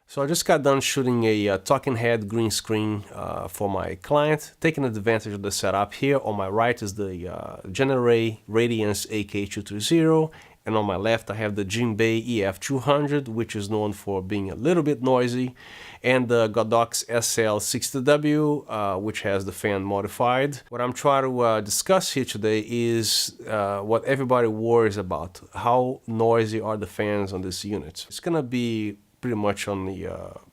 So I just got done shooting a talking head green screen for my client, taking advantage of the setup here. On my right is the Genaray Radiance AK230, and on my left I have the Jinbei EF200, which is known for being a little bit noisy, and the Godox SL60W, which has the fan modified. What I'm trying to discuss here today is what everybody worries about. How noisy are the fans on this unit? It's gonna be pretty much on the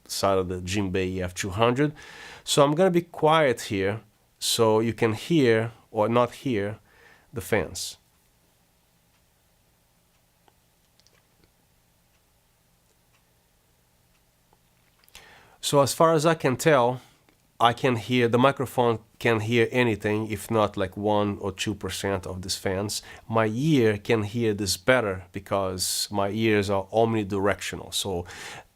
side of the Jinbei EF200. So I'm gonna be quiet here so you can hear or not hear the fans. So as far as I can tell, I can hear, the microphone can hear anything, if not like 1 or 2% of these fans. My ear can hear this better because my ears are omnidirectional. So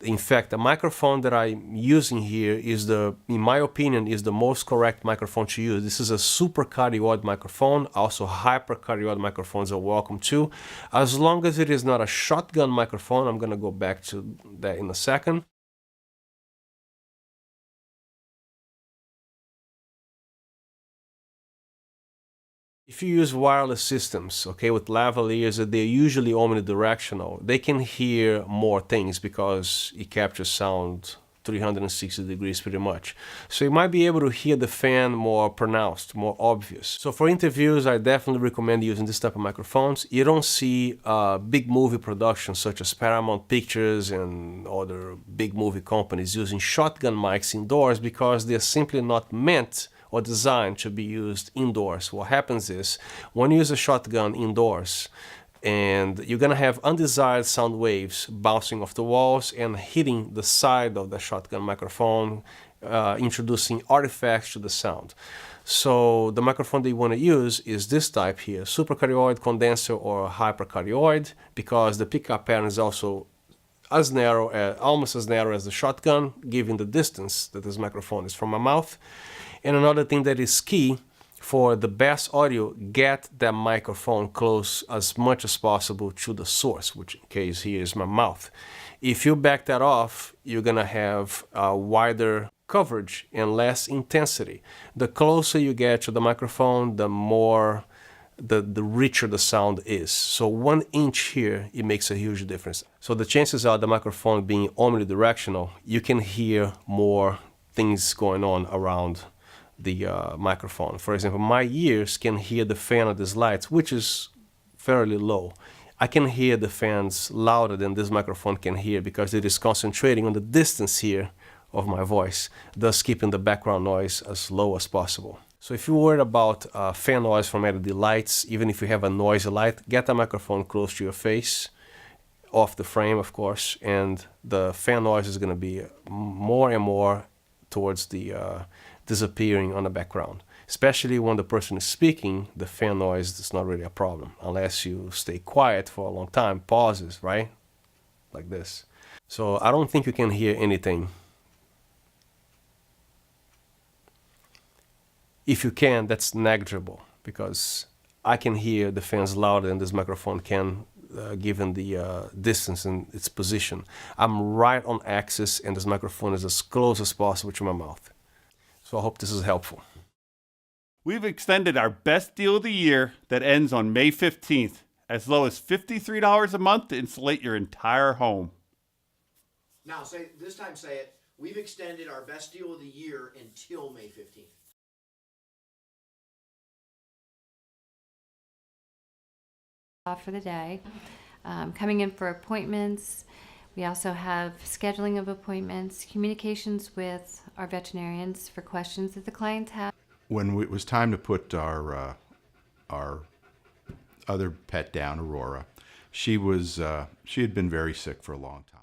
in fact, the microphone that I'm using here is in my opinion, is the most correct microphone to use. This is a super cardioid microphone. Also hypercardioid microphones are welcome too. As long as it is not a shotgun microphone, I'm gonna go back to that in a second. If you use wireless systems, okay, with lavaliers, they're usually omnidirectional. They can hear more things because it captures sound 360 degrees pretty much. So you might be able to hear the fan more pronounced, more obvious. So for interviews, I definitely recommend using this type of microphones. You don't see big movie productions such as Paramount Pictures and other big movie companies using shotgun mics indoors because they're simply not meant or designed to be used indoors. What happens is, when you use a shotgun indoors, and you're gonna have undesired sound waves bouncing off the walls and hitting the side of the shotgun microphone, introducing artifacts to the sound. So the microphone that you want to use is this type here, supercardioid, condenser, or hypercardioid, because the pickup pattern is also as narrow, almost as narrow as the shotgun, given the distance that this microphone is from my mouth. And another thing that is key for the best audio, get that microphone close as much as possible to the source, which in case here is my mouth. If you back that off, you're gonna have a wider coverage and less intensity. The closer you get to the microphone, the more, the richer the sound is. So 1 inch here, it makes a huge difference. So the chances are the microphone being omnidirectional, you can hear more things going on around the microphone. For example, my ears can hear the fan of this light, which is fairly low. I can hear the fans louder than this microphone can hear because it is concentrating on the distance here of my voice, thus keeping the background noise as low as possible. So if you're worried about fan noise from LED lights, even if you have a noisy light, get the microphone close to your face, off the frame of course, and the fan noise is going to be more and more towards the disappearing on the background. Especially when the person is speaking, the fan noise is not really a problem, unless you stay quiet for a long time, pauses, right? Like this. So I don't think you can hear anything. If you can, that's negligible, because I can hear the fans louder than this microphone can, given the distance and its position. I'm right on axis and this microphone is as close as possible to my mouth. So I hope this is helpful. We've extended our best deal of the year that ends on May 15th, as low as $53 a month to insulate your entire home. Now, this time say it. We've extended our best deal of the year until May 15th. Off for the day, coming in for appointments. We also have scheduling of appointments, communications with our veterinarians for questions that the clients have. When it was time to put our other pet down, Aurora, she had been very sick for a long time.